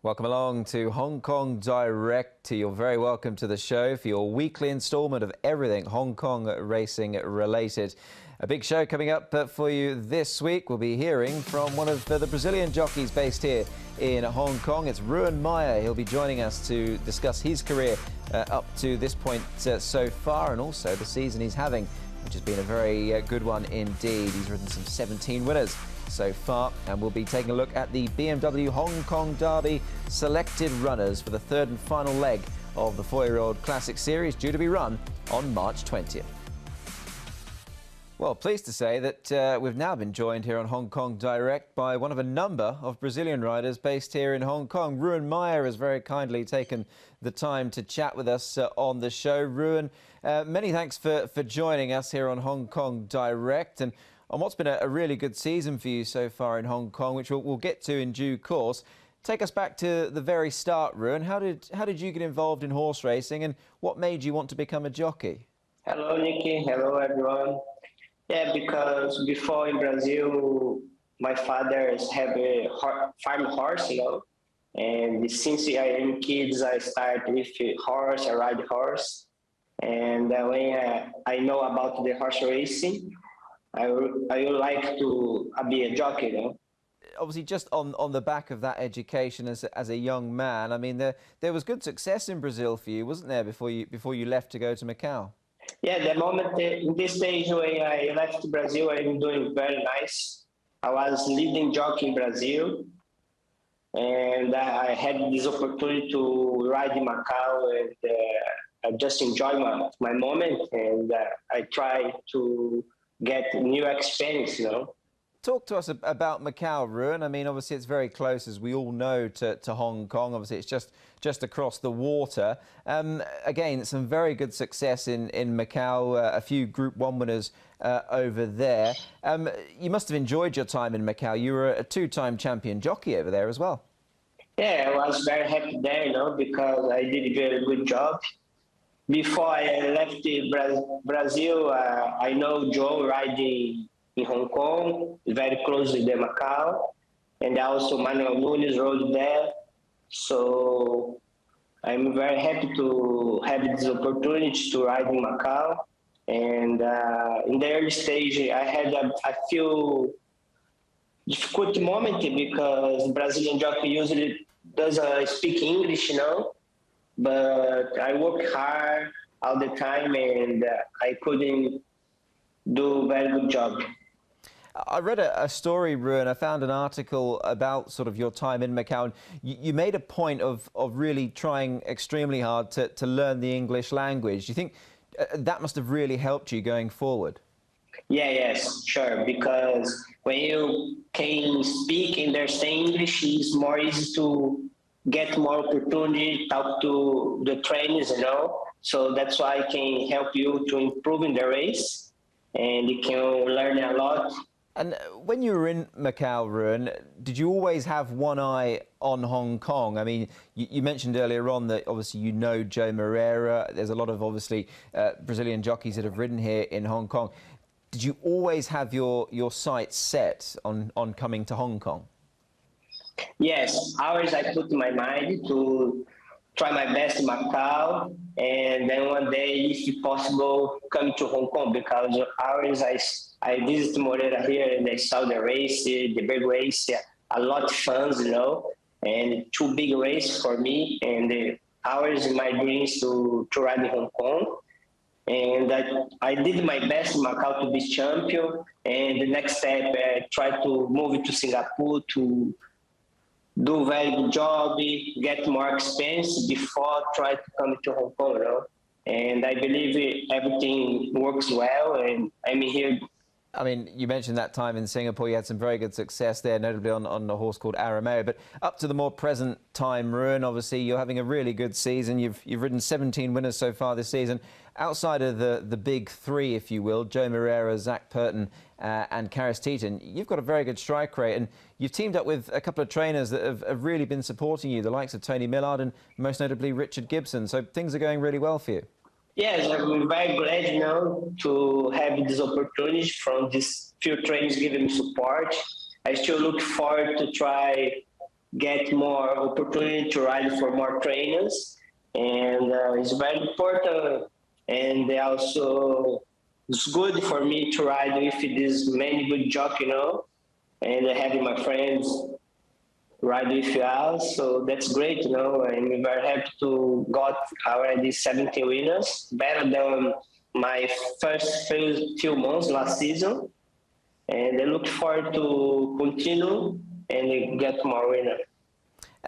Welcome along to Hong Kong Direct. You're very welcome to the show for your weekly instalment of everything Hong Kong racing related. A big show coming up for you this week. We'll be hearing from one of the Brazilian jockeys based here in Hong Kong. It's Ruan Maia. He'll be joining us to discuss his career up to this point so far, and also the season he's having, which has been a very good one indeed. He's ridden some 17 winners so far, and we'll be taking a look at the BMW Hong Kong Derby selected runners for the third and final leg of the 4-year-old Classic Series, due to be run on March 20th. Well, pleased to say that we've now been joined here on Hong Kong Direct by one of a number of Brazilian riders based here in Hong Kong. Ruan Maia has very kindly taken the time to chat with us on the show. Ruan, many thanks for joining us here on Hong Kong Direct, and on what's been a really good season for you so far in Hong Kong, which we'll get to in due course. Take us back to the very start, Ruan. How did you get involved in horse racing, and what made you want to become a jockey? Hello, Nicky. Hello, everyone. Yeah, because before in Brazil, my father have a farm horse, and since I am kids, I start with horse, I ride horse, and when I know about the horse racing, I would like to be a jockey, Obviously, just on the back of that education as a young man, I mean, there was good success in Brazil for you, wasn't there, before you left to go to Macau? Yeah, the moment in this stage when I left Brazil, I'm doing very nice. I was leading jockey in Brazil, and I had this opportunity to ride in Macau, and I just enjoy my moment, and I try to get new experience, Talk to us about Macau, Ruan. I mean, obviously it's very close, as we all know, to Hong Kong. Obviously it's just across the water. Again, some very good success in Macau, a few Group 1 winners over there. You must have enjoyed your time in Macau. You were a two-time champion jockey over there as well. Yeah, I was very happy there, because I did a very good job. Before I left Brazil, I know Joe riding in Hong Kong, very close to the Macau, and also Manuel Nunes rode there. So I'm very happy to have this opportunity to ride in Macau. And in the early stage, I had a few difficult moments because Brazilian jockey usually doesn't speak English, but I worked hard all the time, and I couldn't do a very good job. I read a story, Ruan. I found an article about sort of your time in Macau, and you made a point of really trying extremely hard to learn the English language. Do you think that must have really helped you going forward? Yeah, yes, sure, because when you can speak and understand English, it's more easy to get more opportunity, talk to the trainers, So that's why I can help you to improve in the race, and you can learn a lot. And when you were in Macau, Ruan, did you always have one eye on Hong Kong? I mean, you mentioned earlier on that obviously you know Joe Moreira. There's a lot of obviously Brazilian jockeys that have ridden here in Hong Kong. Did you always have your sights set on coming to Hong Kong? Yes, always I put in my mind to try my best in Macau, and then one day, if possible, come to Hong Kong, because always I visit Moreira here and I saw the race, the big race, a lot of fun, and two big races for me, and always in my dreams to ride in Hong Kong. And I did my best in Macau to be champion, and the next step, try to move to Singapore to do a very good job, get more experience before try to come to Hong Kong, And I believe everything works well, and I'm here. I mean, you mentioned that time in Singapore. You had some very good success there, notably on a horse called Arameo. But up to the more present time, Ruan, obviously you're having a really good season. You've ridden 17 winners so far this season. Outside of the big three, if you will, Joe Moreira, Zach Purton and Karis Teeton, you've got a very good strike rate, and you've teamed up with a couple of trainers that have really been supporting you, the likes of Tony Millard and most notably Richard Gibson. So things are going really well for you. Yes, I'm very glad, to have this opportunity from these few trainers giving me support. I still look forward to try get more opportunity to ride for more trainers, and it's very important. And also, it's good for me to ride with this many good jockey, and having my friends ride with us. So that's great, I'm very happy to got already 70 winners, better than my first few months last season. And I look forward to continue and get more winners.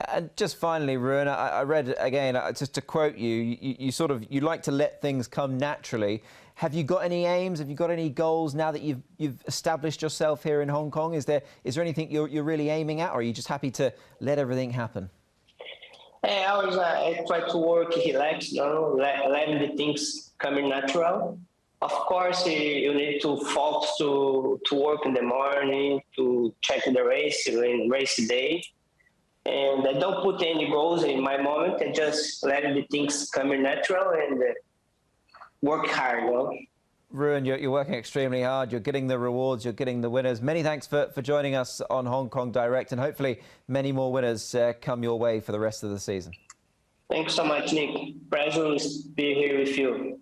And just finally, Ruan, I read again, just to quote you, you like to let things come naturally. Have you got any aims? Have you got any goals now that you've established yourself here in Hong Kong? Is there anything you're really aiming at, or are you just happy to let everything happen? I always try to work relax, letting the things come natural. Of course, you need to focus to work in the morning, to check the race in race day. And I don't put any goals in my moment. I just let the things come natural and work hard. Ruan, you're working extremely hard. You're getting the rewards. You're getting the winners. Many thanks for joining us on Hong Kong Direct, and hopefully many more winners come your way for the rest of the season. Thanks so much, Nick. Pleasure to be here with you.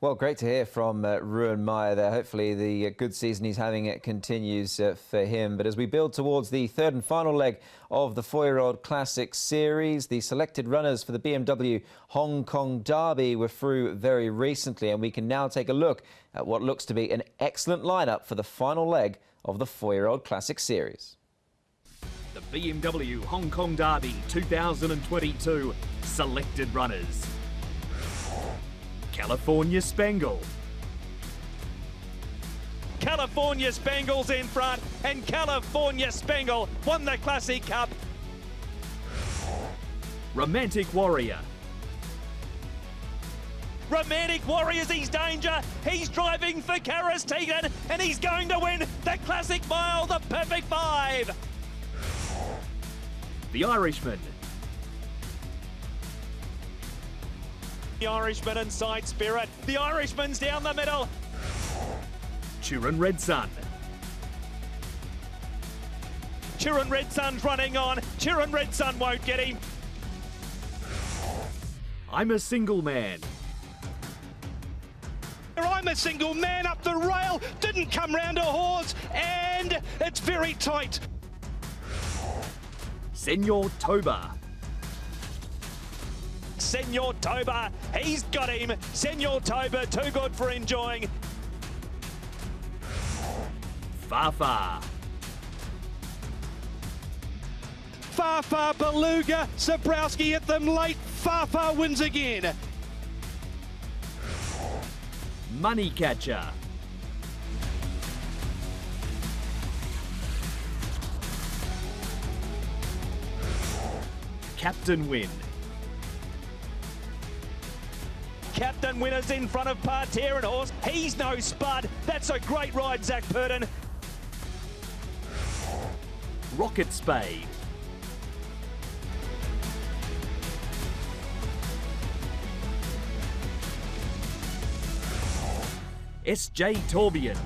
Well, great to hear from Ruan Maia there. Hopefully the good season he's having continues for him. But as we build towards the third and final leg of the 4-year-old Classic Series, the selected runners for the BMW Hong Kong Derby were through very recently, and we can now take a look at what looks to be an excellent lineup for the final leg of the 4-year-old Classic Series. The BMW Hong Kong Derby 2022 selected runners. California Spangle. California Spangle's in front, and California Spangle won the Classic Cup. Romantic Warrior. Romantic Warrior's his danger. He's driving for Karis Tegan, and he's going to win the Classic Mile, the perfect 5. The Irishman. The Irishman inside Spirit. The Irishman's down the middle. Turin Red Sun. Turin Red Sun's running on. Turin Red Sun won't get him. I'm a Single Man. I'm a Single Man up the rail. Didn't come round a horse, and it's very tight. Senor Toba. Senor Toba, he's got him. Senor Toba, too good for enjoying. Fafa. Fafa Beluga, Zabrowski hit them late. Fafa wins again. Money Catcher. Captain Win. Captain Winner's in front of Parterre and Horse. He's no spud. That's a great ride, Zach Purden. Rocket Spade. SJ Tourbillon.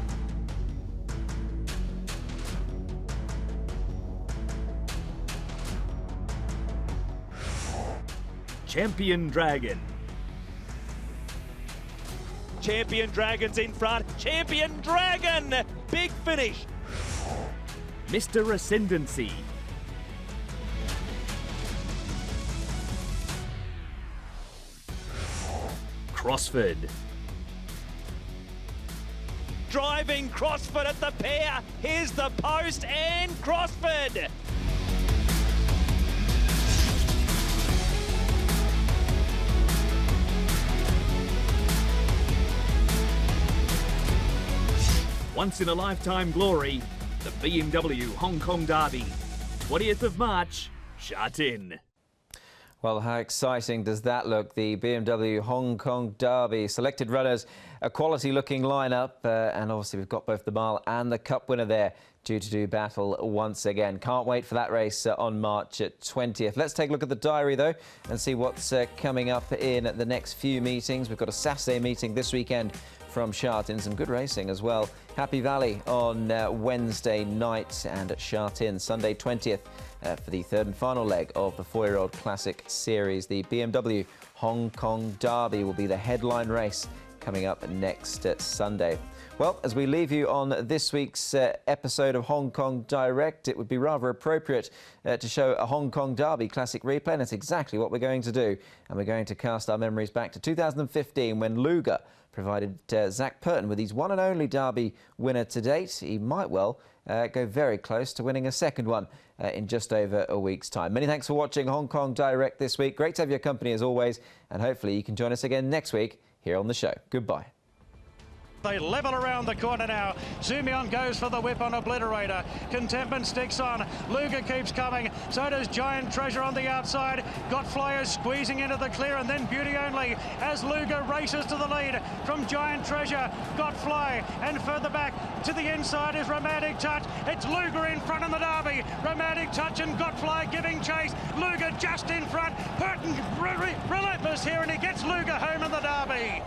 Champion Dragon. Champion Dragon's in front. Champion Dragon! Big finish. Mr. Ascendancy. Crossford. Driving Crossford at the pair. Here's the post and Crossford. Once in a lifetime glory, the BMW Hong Kong Derby, 20th of March, Sha Tin. Well, how exciting does that look? The BMW Hong Kong Derby. Selected runners, a quality-looking lineup, and obviously we've got both the mile and the cup winner there due to do battle once again. Can't wait for that race on March 20th. Let's take a look at the diary, though, and see what's coming up in the next few meetings. We've got a Saturday meeting this weekend from Sha Tin. Some good racing as well. Happy Valley on Wednesday night, and at Sha Tin Sunday 20th for the third and final leg of the 4-year-old Classic Series. The BMW Hong Kong Derby will be the headline race coming up next Sunday. Well, as we leave you on this week's episode of Hong Kong Direct, it would be rather appropriate to show a Hong Kong Derby Classic replay, and that's exactly what we're going to do. And we're going to cast our memories back to 2015 when Luger provided Zach Purton with his one and only Derby winner to date. He might well go very close to winning a second one in just over a week's time. Many thanks for watching Hong Kong Direct this week. Great to have your company as always, and hopefully you can join us again next week here on the show. Goodbye. They level around the corner now. Zumion goes for the whip on Obliterator. Contentment sticks on. Luger keeps coming. So does Giant Treasure on the outside. Got Flyers squeezing into the clear, and then Beauty Only as Luger races to the lead from Giant Treasure. Got Fly, and further back to the inside is Romantic Touch. It's Luger in front in the Derby. Romantic Touch and Got Fly giving chase. Luger just in front. Purton relentless here, and he gets Luger home in the Derby.